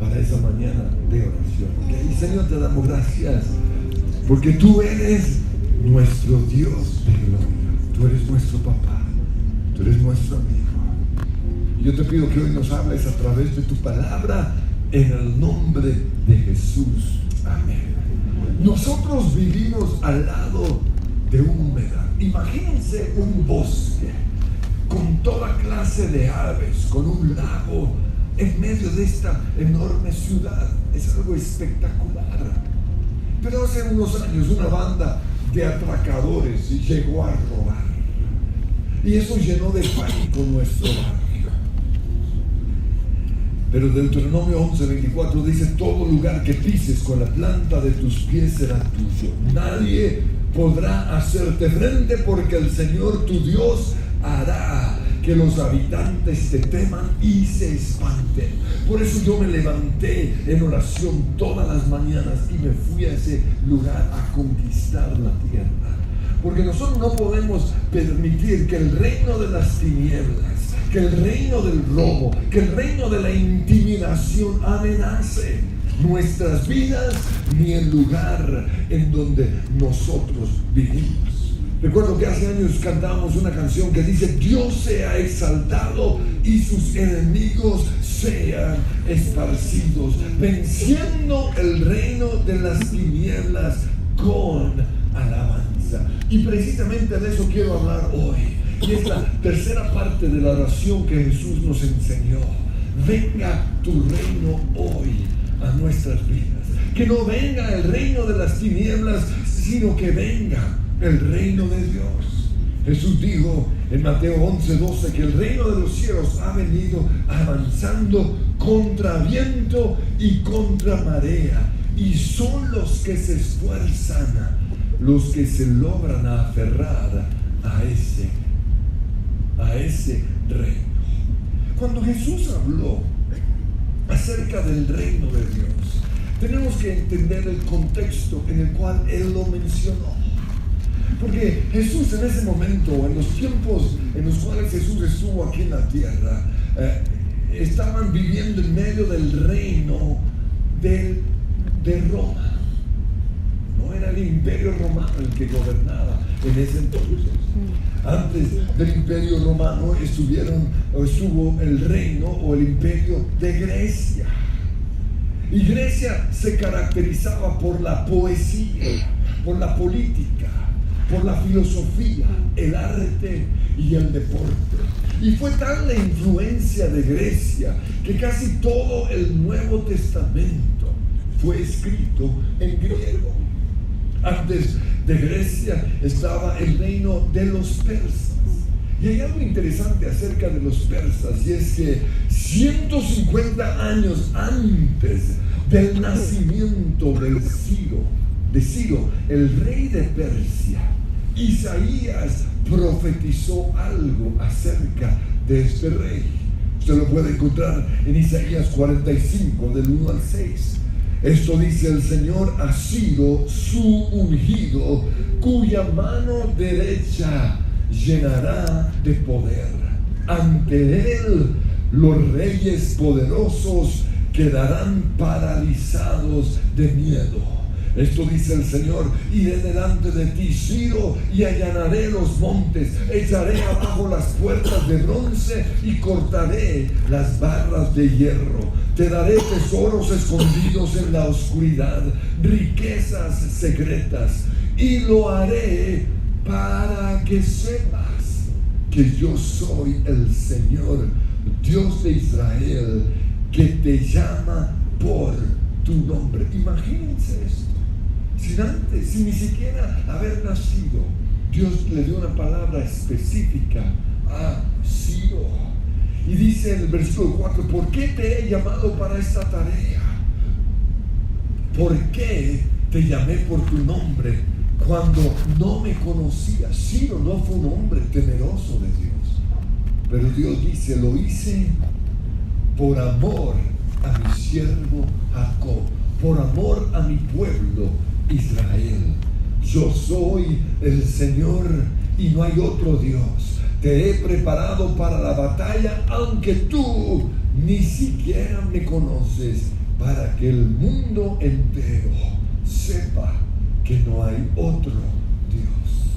para esa mañana de oración. ¿Okay? Señor, te damos gracias porque tú eres nuestro Dios de gloria. Tú eres nuestro papá. Tú eres nuestro amigo. Yo te pido que hoy nos hables a través de tu palabra en el nombre de Jesús. Amén. Nosotros vivimos al lado de un humedal. Imagínense un bosque con toda clase de aves, con un lago en medio de esta enorme ciudad. Es algo espectacular. Pero hace unos años una banda de atracadores llegó a robar. Y eso llenó de pánico nuestro barrio. Pero Deuteronomio 11:24 dice: todo lugar que pises con la planta de tus pies será tuyo. Nadie podrá hacerte frente, porque el Señor tu Dios hará que los habitantes te teman y se espanten. Por eso yo me levanté en oración todas las mañanas y me fui a ese lugar a conquistar la tierra. Porque nosotros no podemos permitir que el reino de las tinieblas, que el reino del robo, que el reino de la intimidación amenace nuestras vidas ni el lugar en donde nosotros vivimos. Recuerdo que hace años cantábamos una canción que dice: Dios sea exaltado y sus enemigos sean esparcidos, venciendo el reino de las tinieblas con alabanza. Y precisamente de eso quiero hablar hoy. Y es la tercera parte de la oración que Jesús nos enseñó. Venga tu reino hoy a nuestras vidas. Que no venga el reino de las tinieblas, sino que venga el reino de Dios. Jesús dijo en Mateo 11:12 que el reino de los cielos ha venido avanzando contra viento y contra marea, y son los que se esfuerzan los que se logran aferrar a ese reino. Cuando Jesús habló acerca del reino de Dios, tenemos que entender el contexto en el cual Él lo mencionó. Porque Jesús en ese momento, en los tiempos en los cuales Jesús estuvo aquí en la tierra, estaban viviendo en medio del reino de Roma. No era el imperio romano el que gobernaba en ese entonces. Antes del imperio romano estuvo el reino o el imperio de Grecia. Y Grecia se caracterizaba por la poesía, por la política, por la filosofía, el arte y el deporte. Y fue tal la influencia de Grecia que casi todo el Nuevo Testamento fue escrito en griego. Antes de Grecia estaba el reino de los persas. Y hay algo interesante acerca de los persas, y es que 150 años antes del nacimiento de Ciro, el rey de Persia, Isaías profetizó algo acerca de este rey. Usted lo puede encontrar en Isaías 45, del 1 al 6. Esto dice el Señor a Ciro, su ungido, cuya mano derecha llenará de poder. Ante él los reyes poderosos quedarán paralizados de miedo. Esto dice el Señor: iré delante de ti, Ciro, y allanaré los montes, echaré abajo las puertas de bronce y cortaré las barras de hierro. Te daré tesoros escondidos en la oscuridad, riquezas secretas, y lo haré para que sepas que yo soy el Señor, Dios de Israel, que te llama por tu nombre. Imagínense esto. Sin ni siquiera haber nacido, Dios le dio una palabra específica a Ciro. Y dice en el versículo 4: ¿por qué te he llamado para esta tarea? ¿Por qué te llamé por tu nombre cuando no me conocías? Ciro no fue un hombre temeroso de Dios, pero Dios dice: lo hice por amor a mi siervo Jacob, por amor a mi pueblo Israel. Yo soy el Señor y no hay otro Dios. Te he preparado para la batalla, aunque tú ni siquiera me conoces, para que el mundo entero sepa que no hay otro Dios.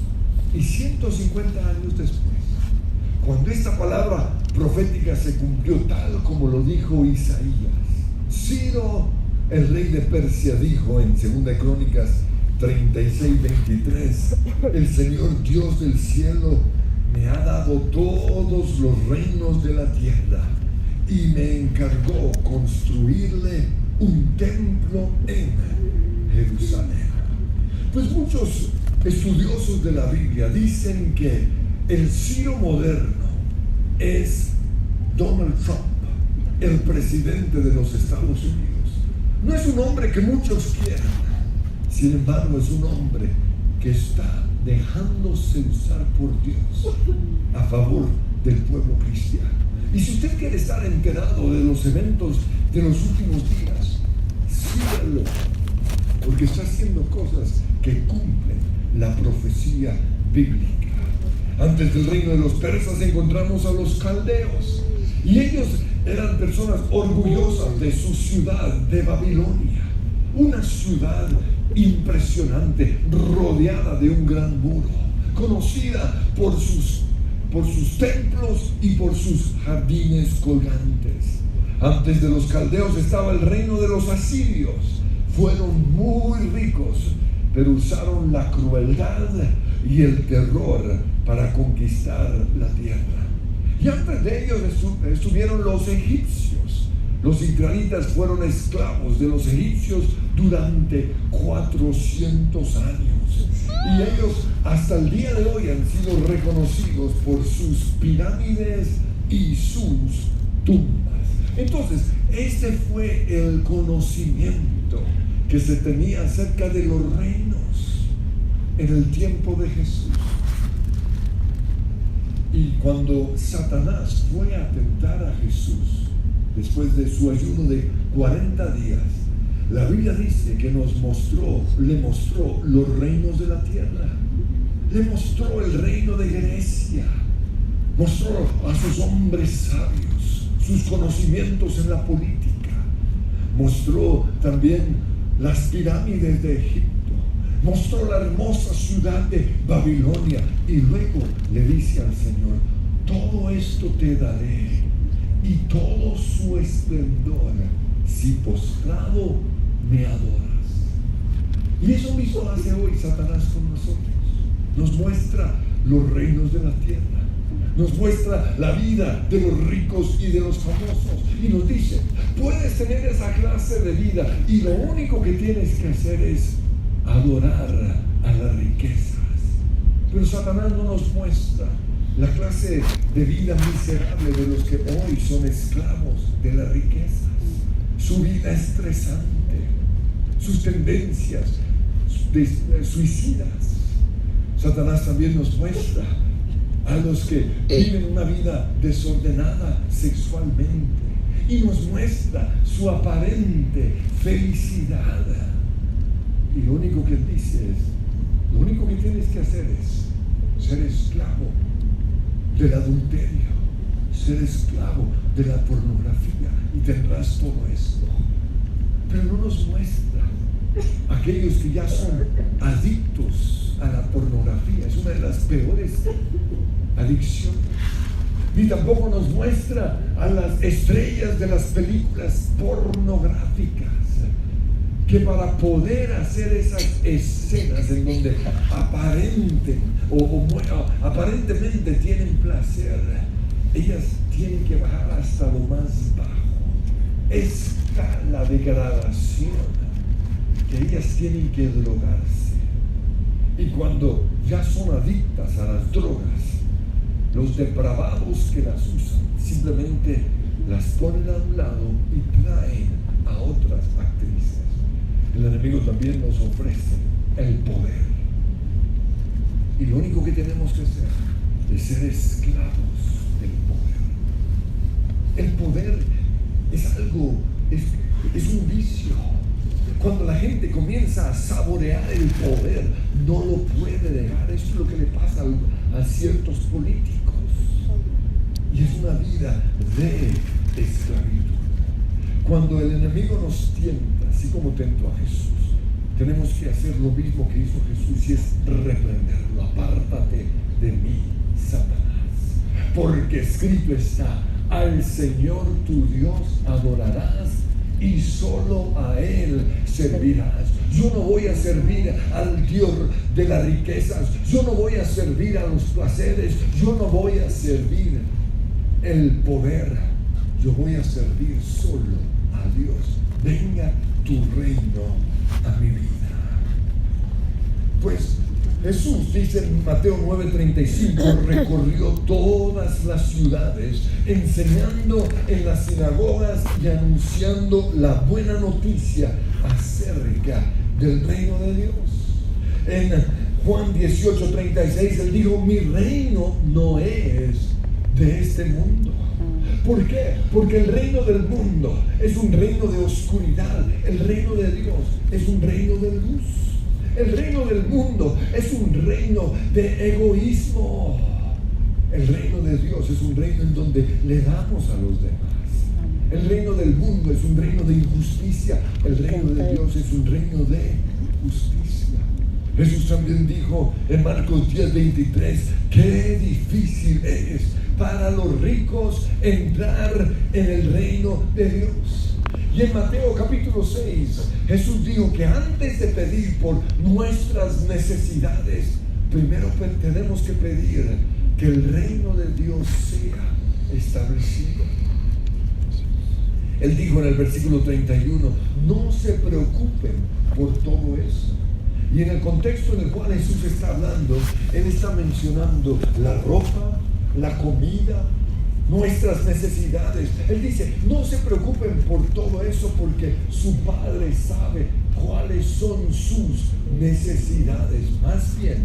Y 150 años después, cuando esta palabra profética se cumplió tal como lo dijo Isaías, Ciro, el rey de Persia, dijo en 2 Crónicas 36:23: el Señor Dios del cielo me ha dado todos los reinos de la tierra y me encargó construirle un templo en Jerusalén. Pues muchos estudiosos de la Biblia dicen que el Ciro moderno es Donald Trump, el presidente de los Estados Unidos. No es un hombre que muchos quieran, sin embargo es un hombre que está dejándose usar por Dios a favor del pueblo cristiano. Y si usted quiere estar enterado de los eventos de los últimos días, sígalo, porque está haciendo cosas que cumplen la profecía bíblica. Antes del reino de los persas encontramos a los caldeos, y ellos eran personas orgullosas de su ciudad de Babilonia, una ciudad impresionante, rodeada de un gran muro, conocida por sus templos y por sus jardines colgantes. Antes de los caldeos estaba el reino de los asirios. Fueron muy ricos, pero usaron la crueldad y el terror para conquistar la tierra. Y antes de ellos estuvieron los egipcios. Los israelitas fueron esclavos de los egipcios durante 400 años. Y ellos hasta el día de hoy han sido reconocidos por sus pirámides y sus tumbas. Entonces, este fue el conocimiento que se tenía acerca de los reinos en el tiempo de Jesús. Y cuando Satanás fue a tentar a Jesús, después de su ayuno de 40 días, la Biblia dice que le mostró los reinos de la tierra. Le mostró el reino de Grecia, mostró a sus hombres sabios, sus conocimientos en la política, mostró también las pirámides de Egipto, mostró la hermosa ciudad de Babilonia, y luego le dice al Señor: todo esto te daré y todo su esplendor si postrado me adoras. Y eso mismo hace hoy Satanás con nosotros. Nos muestra los reinos de la tierra, nos muestra la vida de los ricos y de los famosos, y nos dice: puedes tener esa clase de vida y lo único que tienes que hacer es adorar a las riquezas. Pero Satanás no nos muestra la clase de vida miserable de los que hoy son esclavos de las riquezas, su vida estresante, sus tendencias suicidas. Satanás también nos muestra a los que viven una vida desordenada sexualmente, y nos muestra su aparente felicidad. Y lo único que él dice es: lo único que tienes que hacer es ser esclavo del adulterio, ser esclavo de la pornografía, y tendrás todo esto. Pero no nos muestra aquellos que ya son adictos a la pornografía. Es una de las peores adicciones. Ni tampoco nos muestra a las estrellas de las películas pornográficas, que para poder hacer esas escenas en donde aparentemente tienen placer, ellas tienen que bajar hasta lo más bajo. Está la degradación, que ellas tienen que drogarse. Y cuando ya son adictas a las drogas, los depravados que las usan simplemente las ponen a un lado y traen a otras actrices. El enemigo también nos ofrece el poder, y lo único que tenemos que hacer es ser esclavos del poder. El poder es algo, es un vicio. Cuando la gente comienza a saborear el poder, no lo puede dejar. Esto es lo que le pasa a ciertos políticos, y es una vida de esclavitud. Cuando el enemigo nos tienta, así como tentó a Jesús, tenemos que hacer lo mismo que hizo Jesús, y es reprenderlo. Apártate de mí, Satanás, porque escrito está: al Señor tu Dios adorarás y solo a Él servirás. Yo no voy a servir al Dios de las riquezas, yo no voy a servir a los placeres, yo no voy a servir el poder, yo voy a servir solo a Dios. Venga tu reino a mi vida. Pues Jesús, dice en Mateo 9:35, recorrió todas las ciudades, enseñando en las sinagogas y anunciando la buena noticia acerca del reino de Dios. En Juan 18:36, él dijo: mi reino no es de este mundo. ¿Por qué? Porque el reino del mundo es un reino de oscuridad, el reino de Dios es un reino de luz. El reino del mundo es un reino de egoísmo. El reino de Dios es un reino en donde le damos a los demás. El reino del mundo es un reino de injusticia. El reino de Dios es un reino de justicia. Jesús también dijo en Marcos 10:23, qué difícil es para los ricos entrar en el reino de Dios. Y en Mateo capítulo 6, Jesús dijo que antes de pedir por nuestras necesidades, primero tenemos que pedir que el reino de Dios sea establecido. Él dijo en el versículo 31, no se preocupen por todo eso. Y en el contexto en el cual Jesús está hablando, Él está mencionando la ropa, la comida, nuestras necesidades. Él dice, no se preocupen por todo eso, porque su Padre sabe cuáles son sus necesidades. Más bien,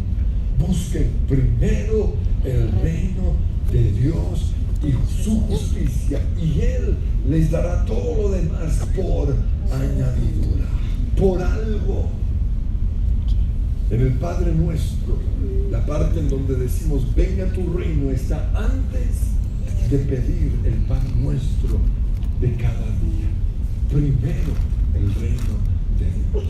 busquen primero el reino de Dios y su justicia, y Él les dará todo lo demás por añadidura, por algo. En el Padre Nuestro, la parte en donde decimos venga tu reino, está antes de pedir el pan nuestro de cada día. Primero el reino de Dios.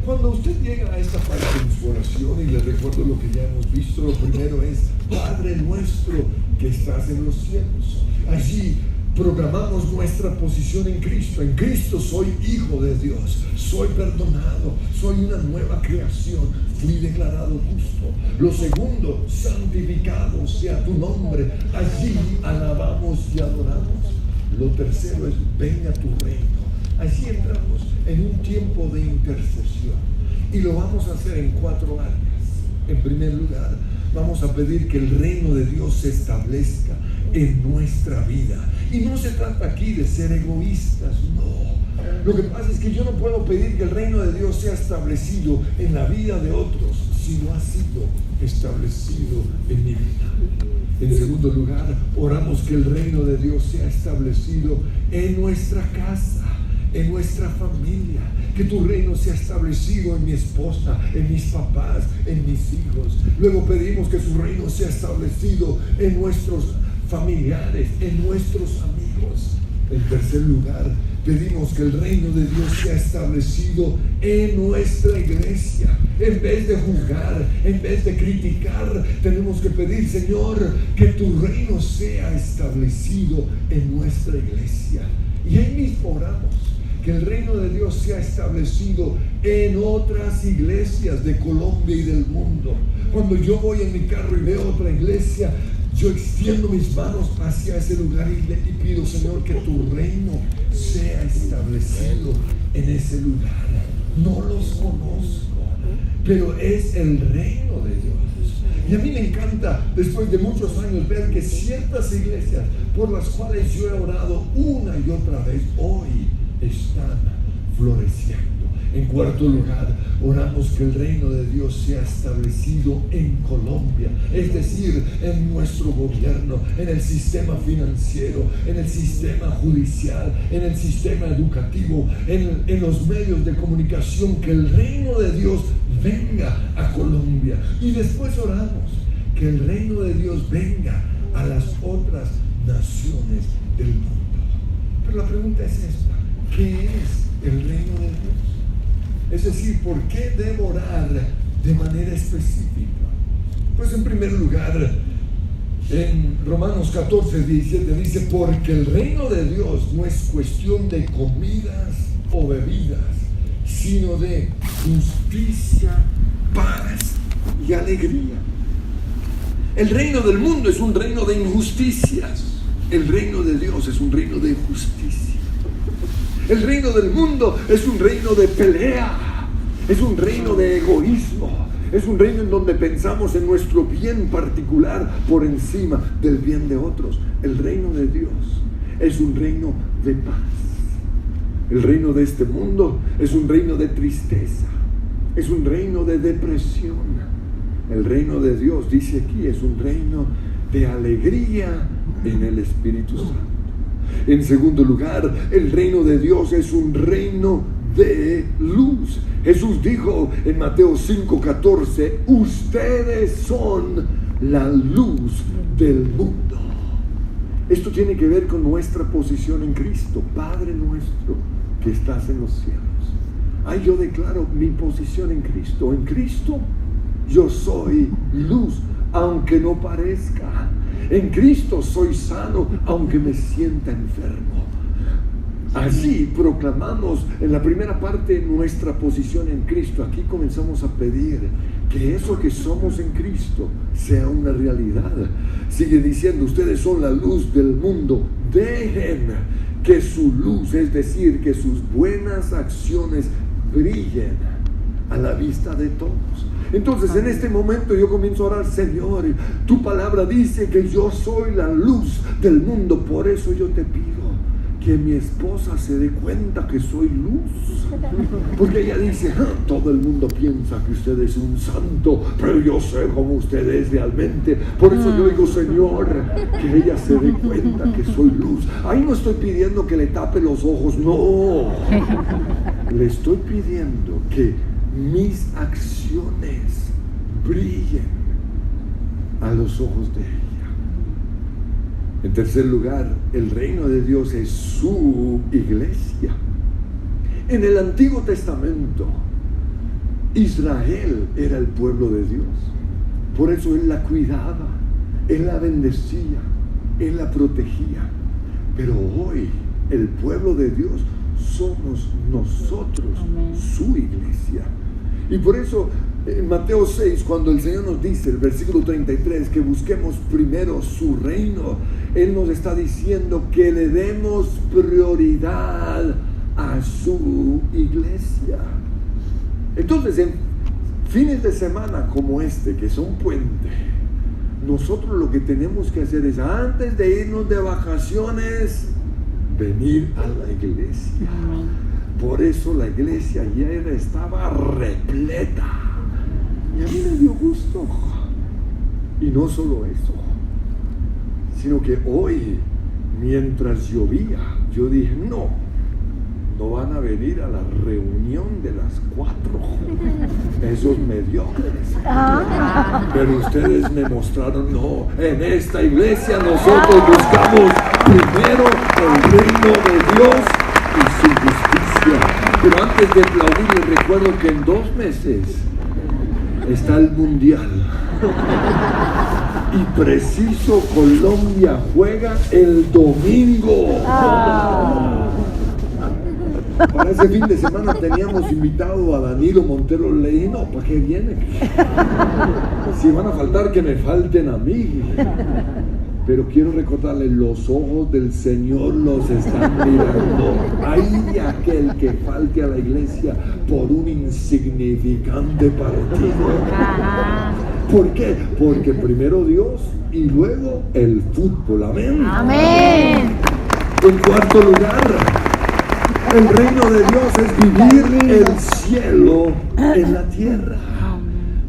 Cuando usted llega a esta parte de su oración, y les recuerdo lo que ya hemos visto, lo primero es Padre nuestro que estás en los cielos. Allí programamos nuestra posición en Cristo. En Cristo soy hijo de Dios, soy perdonado, soy una nueva creación, fui declarado justo. Lo segundo, santificado sea tu nombre. Allí alabamos y adoramos. Lo tercero es venga tu reino. Allí entramos en un tiempo de intercesión, y lo vamos a hacer en 4 áreas. En primer lugar, vamos a pedir que el reino de Dios se establezca en nuestra vida. Y no se trata aquí de ser egoístas, no. Lo que pasa es que yo no puedo pedir que el reino de Dios sea establecido en la vida de otros si no ha sido establecido en mi vida. En segundo lugar, oramos que el reino de Dios sea establecido en nuestra casa, en nuestra familia. Que tu reino sea establecido en mi esposa, en mis papás, en mis hijos. Luego pedimos que su reino sea establecido en nuestros familiares, en nuestros amigos. En tercer lugar, pedimos que el reino de Dios sea establecido en nuestra iglesia. En vez de juzgar, en vez de criticar, tenemos que pedir, Señor, que tu reino sea establecido en nuestra iglesia. Y ahí mismo oramos que el reino de Dios sea establecido en otras iglesias de Colombia y del mundo. Cuando yo voy en mi carro y veo otra iglesia, yo extiendo mis manos hacia ese lugar y pido, Señor, que tu reino sea establecido en ese lugar. No los conozco, pero es el reino de Dios. Y a mí me encanta, después de muchos años, ver que ciertas iglesias por las cuales yo he orado una y otra vez, hoy están floreciendo. En cuarto lugar, oramos que el reino de Dios sea establecido en Colombia, es decir, en nuestro gobierno, en el sistema financiero, en el sistema judicial, en el sistema educativo, en los medios de comunicación. Que el reino de Dios venga a Colombia. Y después oramos que el reino de Dios venga a las otras naciones del mundo. Pero la pregunta es esta: ¿qué es el reino de Dios? Es decir, ¿por qué debo orar de manera específica? Pues en primer lugar, en Romanos 14:17 dice: porque el reino de Dios no es cuestión de comidas o bebidas, sino de justicia, paz y alegría. El reino del mundo es un reino de injusticias. El reino de Dios es un reino de justicia. El reino del mundo es un reino de pelea, es un reino de egoísmo, es un reino en donde pensamos en nuestro bien particular por encima del bien de otros. El reino de Dios es un reino de paz. El reino de este mundo es un reino de tristeza, es un reino de depresión. El reino de Dios, dice aquí, es un reino de alegría en el Espíritu Santo. En segundo lugar, el reino de Dios es un reino de luz. Jesús dijo en Mateo 5:14: ustedes son la luz del mundo. Esto tiene que ver con nuestra posición en Cristo. Padre nuestro que estás en los cielos. Yo declaro mi posición en Cristo. En Cristo yo soy luz, aunque no parezca. En Cristo soy sano, aunque me sienta enfermo. Así proclamamos en la primera parte nuestra posición en Cristo. Aquí comenzamos a pedir que eso que somos en Cristo sea una realidad. Sigue diciendo: ustedes son la luz del mundo. Dejen que su luz, es decir, que sus buenas acciones brillen a la vista de todos. Entonces en este momento yo comienzo a orar: Señor, tu palabra dice que yo soy la luz del mundo. Por eso yo te pido que mi esposa se dé cuenta que soy luz, porque ella dice: todo el mundo piensa que usted es un santo, pero yo sé cómo usted es realmente. Por eso yo digo: Señor, que ella se dé cuenta que soy luz. Ahí no estoy pidiendo que le tape los ojos, no, le estoy pidiendo que mis acciones brillen a los ojos de ella. En tercer lugar, el reino de Dios es su iglesia. En el Antiguo Testamento, Israel era el pueblo de Dios. Por eso Él la cuidaba, Él la bendecía, Él la protegía. Pero hoy, el pueblo de Dios somos nosotros, su iglesia. Y por eso en Mateo 6, cuando el Señor nos dice, el versículo 33, que busquemos primero su reino, Él nos está diciendo que le demos prioridad a su iglesia. Entonces, en fines de semana como este, que son puente, nosotros lo que tenemos que hacer es, antes de irnos de vacaciones, venir a la iglesia. Por eso la iglesia ayer estaba repleta. Y a mí me dio gusto. Y no solo eso, sino que hoy, mientras llovía, yo dije: no van a venir a la reunión de las 4, esos mediocres. Pero ustedes me mostraron: no, en esta iglesia nosotros buscamos primero el reino de Dios y su justicia. Pero antes de aplaudir, les recuerdo que en 2 meses está el mundial. Y preciso, Colombia juega el domingo. Para ese fin de semana teníamos invitado a Danilo Montero. Le dije: no, ¿para qué viene? Si van a faltar, que me falten a mí. Pero quiero recordarles: los ojos del Señor los están mirando. Ay de aquel que falte a la iglesia por un insignificante partido. ¿Por qué? Porque primero Dios y luego el fútbol. Amén. Amén. En cuarto lugar, el reino de Dios es vivir el cielo en la tierra.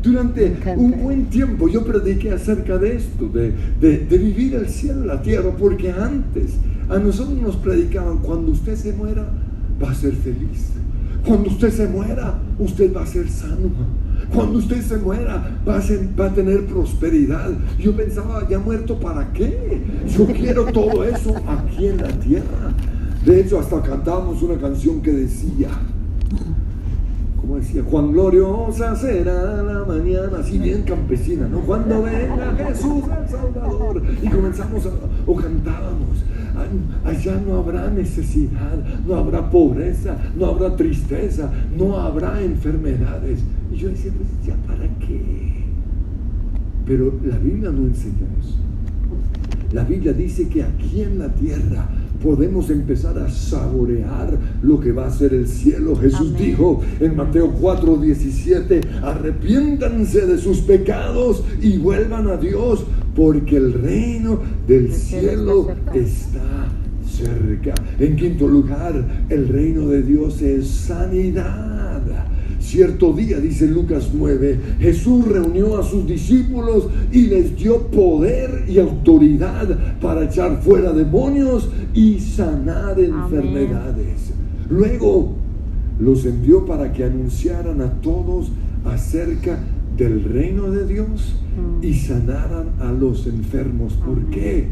Durante un buen tiempo yo prediqué acerca de esto, de vivir el cielo en la tierra, porque antes a nosotros nos predicaban: cuando usted se muera va a ser feliz, cuando usted se muera usted va a ser sano, cuando usted se muera va a tener prosperidad. Yo pensaba: ¿ya muerto para qué? Yo quiero todo eso aquí en la tierra. De hecho, hasta cantábamos una canción que decía, como decía, cuán gloriosa será la mañana, así bien campesina, ¿no? Cuando venga Jesús el Salvador. Y comenzamos o cantábamos, allá no habrá necesidad, no habrá pobreza, no habrá tristeza, no habrá enfermedades. Y yo decía, pues ya para qué. Pero la Biblia no enseña eso. La Biblia dice que aquí en la tierra podemos empezar a saborear lo que va a ser el cielo. Jesús dijo en Mateo 4:17, arrepiéntanse de sus pecados y vuelvan a Dios, porque el reino del cielo está cerca. En quinto lugar, el reino de Dios es sanidad. Cierto día, dice Lucas 9, Jesús reunió a sus discípulos y les dio poder y autoridad para echar fuera demonios y sanar enfermedades. Luego los envió para que anunciaran a todos acerca del reino de Dios y sanaran a los enfermos. ¿Por qué?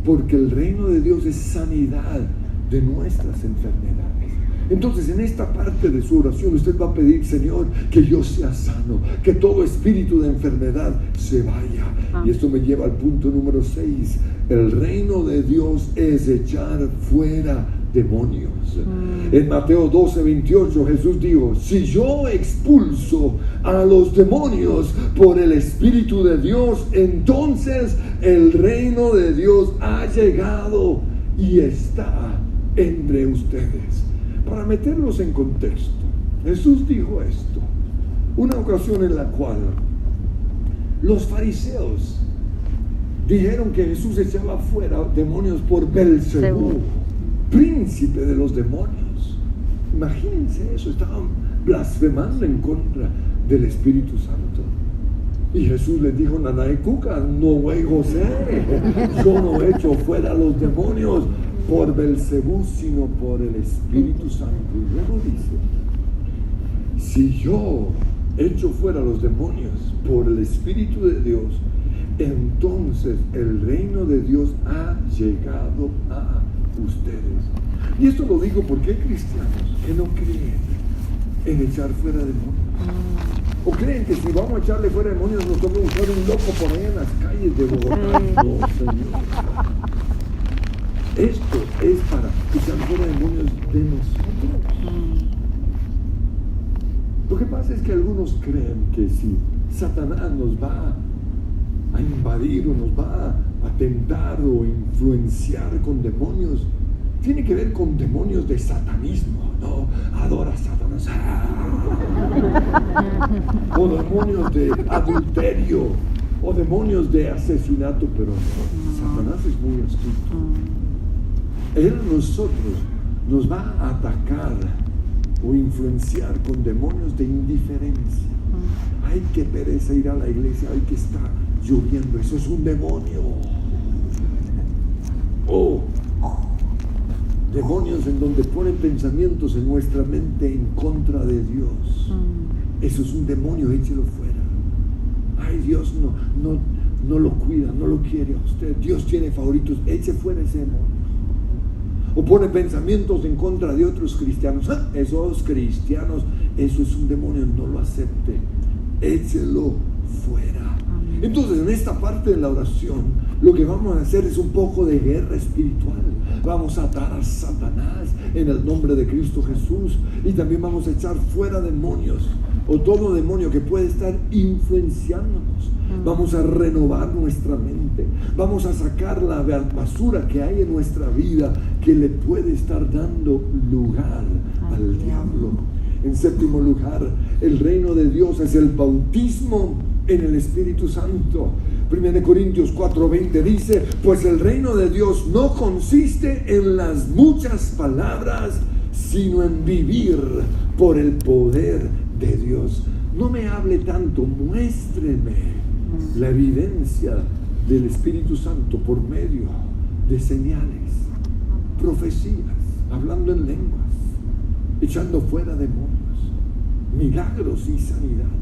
Porque el reino de Dios es sanidad de nuestras enfermedades. Entonces, en esta parte de su oración usted va a pedir, Señor, que yo sea sano, que todo espíritu de enfermedad se vaya. Y esto me lleva al punto número 6. El reino de Dios es echar fuera demonios. En Mateo 12:28 Jesús dijo, si yo expulso a los demonios por el Espíritu de Dios, entonces el reino de Dios ha llegado y está entre ustedes. Para meterlos en contexto, Jesús dijo esto, una ocasión en la cual los fariseos dijeron que Jesús echaba fuera demonios por Belcebú, príncipe de los demonios. Imagínense eso, estaban blasfemando en contra del Espíritu Santo. Y Jesús les dijo, Nanae Cuca, no güey José, yo no echo fuera los demonios por Belcebú, sino por el Espíritu Santo. Y luego dice, si yo echo fuera los demonios por el Espíritu de Dios, entonces el reino de Dios ha llegado a ustedes. Y esto lo digo porque hay cristianos que no creen en echar fuera demonios. O creen que si vamos a echarle fuera demonios nos toca buscar un loco por ahí en las calles de Bogotá. No, Señor. Esto es para echar fuera demonios de nosotros. Lo que pasa es que algunos creen que si Satanás nos va a invadir o nos va a tentar o influenciar con demonios, tiene que ver con demonios de satanismo, ¿no? Adora a Satanás. O demonios de adulterio, o demonios de asesinato, pero no, Satanás es muy astuto. Él nos va a atacar o influenciar con demonios de indiferencia. Ay, qué pereza ir a la iglesia, ay, que está lloviendo, eso es un demonio. O demonios en donde ponen pensamientos en nuestra mente en contra de Dios. Eso es un demonio, échelo fuera. Ay, Dios no lo cuida, no lo quiere a usted. Dios tiene favoritos, eche fuera ese demonio. O pone pensamientos en contra de otros cristianos. Esos cristianos, eso es un demonio, no lo acepte. Échelo fuera. Entonces, en esta parte de la oración, lo que vamos a hacer es un poco de guerra espiritual. Vamos a atar a Satanás en el nombre de Cristo Jesús. Y también vamos a echar fuera demonios, o todo demonio que puede estar influenciándonos. Vamos a renovar nuestra mente. Vamos a sacar la basura que hay en nuestra vida que le puede estar dando lugar al diablo. En séptimo lugar, el reino de Dios es el bautismo en el Espíritu Santo. 1 Corintios 4:20 dice, pues el reino de Dios no consiste en las muchas palabras, sino en vivir por el poder de Dios. No me hable tanto, muéstreme la evidencia del Espíritu Santo por medio de señales, profecías, hablando en lenguas, echando fuera demonios, milagros y sanidades.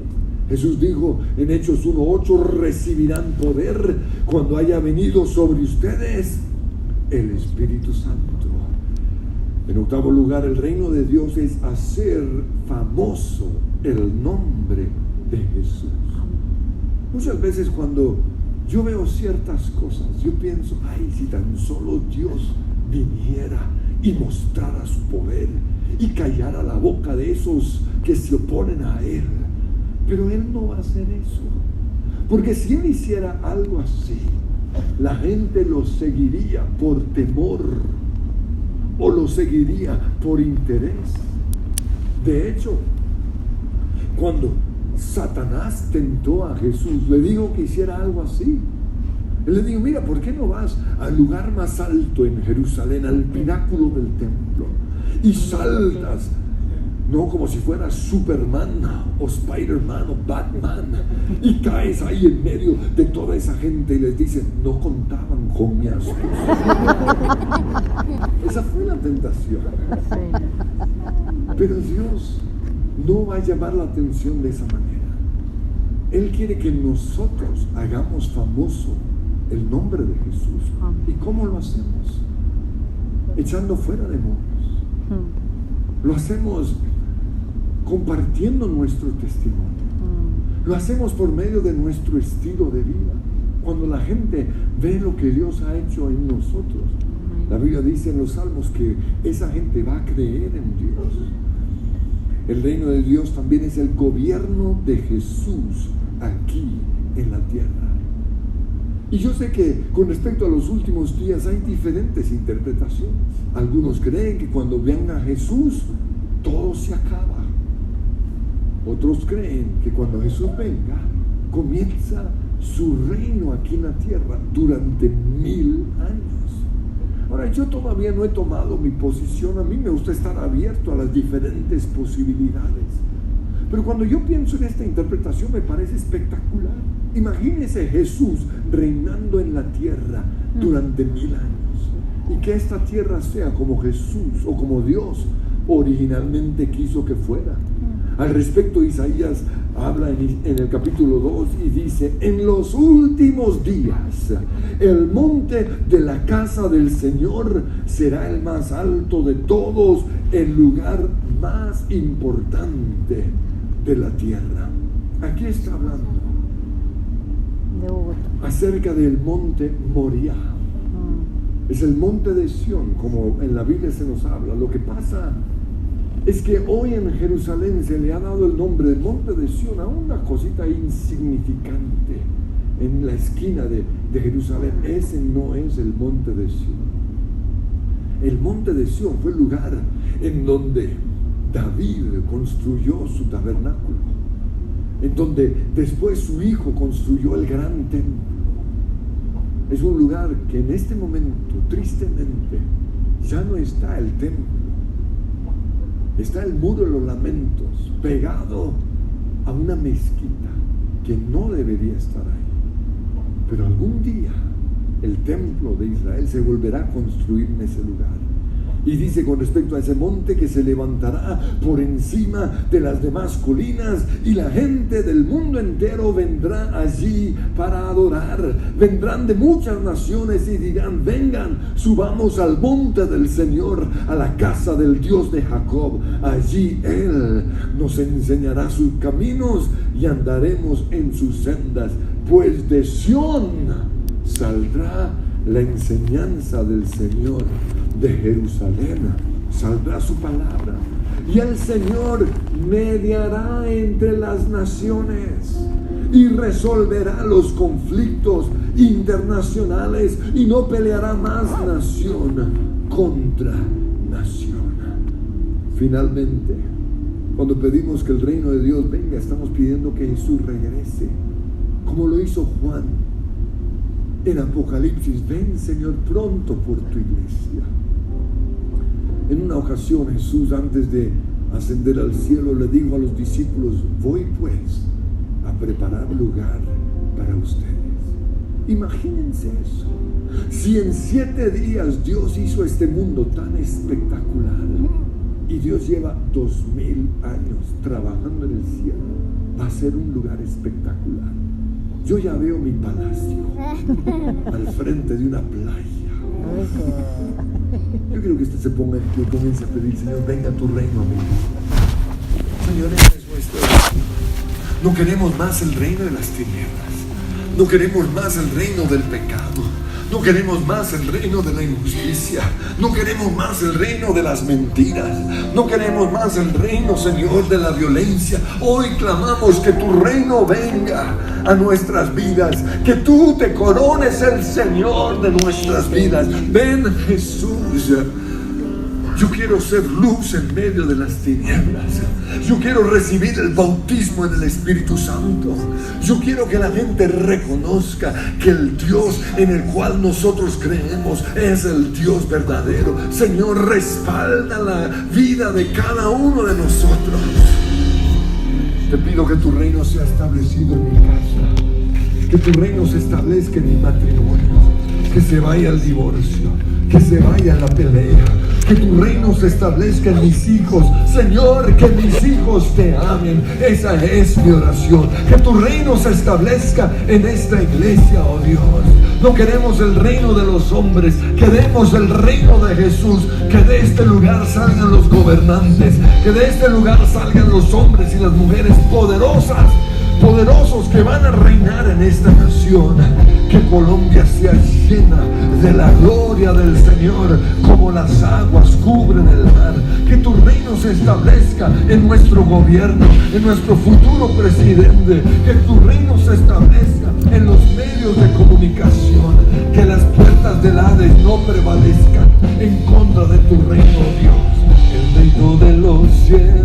Jesús dijo en Hechos 1:8, recibirán poder cuando haya venido sobre ustedes el Espíritu Santo. En octavo lugar, el reino de Dios es hacer famoso el nombre de Jesús. Muchas veces cuando yo veo ciertas cosas, yo pienso, ay, si tan solo Dios viniera y mostrara su poder y callara la boca de esos que se oponen a Él. Pero Él no va a hacer eso. Porque si Él hiciera algo así, la gente lo seguiría por temor o lo seguiría por interés. De hecho, cuando Satanás tentó a Jesús, le dijo que hiciera algo así. Él le dijo, mira, ¿por qué no vas al lugar más alto en Jerusalén, al pináculo del templo, y saltas, no como si fueras Superman o Spider-Man o Batman, y caes ahí en medio de toda esa gente y les dices, no contaban con mi astucia? Esa fue la tentación. Pero Dios no va a llamar la atención de esa manera. Él quiere que nosotros hagamos famoso el nombre de Jesús. ¿Y cómo lo hacemos? Echando fuera demonios. Lo hacemos compartiendo nuestro testimonio. Lo hacemos por medio de nuestro estilo de vida. Cuando la gente ve lo que Dios ha hecho en nosotros, la Biblia dice en los Salmos que esa gente va a creer en Dios. El reino de Dios también es el gobierno de Jesús aquí en la tierra. Y yo sé que con respecto a los últimos días hay diferentes interpretaciones. Algunos creen que cuando venga Jesús todo se acaba. Otros creen que cuando Jesús venga comienza su reino aquí en la tierra durante 1000 años. Ahora, yo todavía no he tomado mi posición. A mí me gusta estar abierto a las diferentes posibilidades. Pero cuando yo pienso en esta interpretación me parece espectacular. Imagínese Jesús reinando en la tierra durante 1000 años. Y que esta tierra sea como Jesús o como Dios originalmente quiso que fuera. Al respecto, Isaías habla en el capítulo 2 y dice, en los últimos días el monte de la casa del Señor será el más alto de todos, el lugar más importante de la tierra. Aquí está hablando acerca del monte Moriah. Es el monte de Sión, como en la Biblia se nos habla. Lo que pasa es que hoy en Jerusalén se le ha dado el nombre de monte de Sión a una cosita insignificante en la esquina de Jerusalén. Ese no es el monte de Sión. El monte de Sión fue el lugar en donde David construyó su tabernáculo, en donde después su hijo construyó el gran templo. Es un lugar que en este momento, tristemente, ya no está el templo. Está el muro de los lamentos pegado a una mezquita que no debería estar ahí. Pero algún día el templo de Israel se volverá a construir en ese lugar. Y dice con respecto a ese monte que se levantará por encima de las demás colinas y la gente del mundo entero vendrá allí para adorar. Vendrán de muchas naciones y dirán, vengan, subamos al monte del Señor, a la casa del Dios de Jacob. Allí Él nos enseñará sus caminos y andaremos en sus sendas. Pues de Sión saldrá la enseñanza del Señor. De Jerusalén saldrá su palabra y el Señor mediará entre las naciones y resolverá los conflictos internacionales y no peleará más nación contra nación. Finalmente, cuando pedimos que el reino de Dios venga, estamos pidiendo que Jesús regrese, como lo hizo Juan en Apocalipsis. Ven, Señor, pronto por tu iglesia. En una ocasión Jesús, antes de ascender al cielo, le dijo a los discípulos, voy pues a preparar lugar para ustedes. Imagínense eso. Si en 7 días Dios hizo este mundo tan espectacular y Dios lleva 2000 años trabajando en el cielo, va a ser un lugar espectacular. Yo ya veo mi palacio al frente de una playa. Yo quiero que usted se ponga y que comience a pedir: Señor, venga tu reino a mí. Señor, ese es nuestro reino. No queremos más el reino de las tinieblas. No queremos más el reino del pecado. No queremos más el reino de la injusticia. No queremos más el reino de las mentiras. No queremos más el reino, Señor, de la violencia. Hoy clamamos que tu reino venga a nuestras vidas, que tú te corones el Señor de nuestras vidas. Ven, Jesús. Yo quiero ser luz en medio de las tinieblas. Yo quiero recibir el bautismo en el Espíritu Santo. Yo quiero que la gente reconozca que el Dios en el cual nosotros creemos es el Dios verdadero. Señor, respalda la vida de cada uno de nosotros. Te pido que tu reino sea establecido en mi casa, que tu reino se establezca en mi matrimonio, que se vaya el divorcio, que se vaya la pelea, que tu reino se establezca en mis hijos. Señor, que mis hijos te amen. Esa es mi oración. Que tu reino se establezca en esta iglesia, oh Dios. No queremos el reino de los hombres, queremos el reino de Jesús. Que de este lugar salgan los gobernantes, que de este lugar salgan los hombres y las mujeres poderosos que van a reinar en esta nación. Que Colombia sea llena de la gloria del Señor, como las aguas cubren el mar. Que tu reino se establezca en nuestro gobierno, en nuestro futuro presidente. Que tu reino se establezca en los medios de comunicación. Que las puertas del Hades no prevalezcan en contra de tu reino, Dios. El reino de los cielos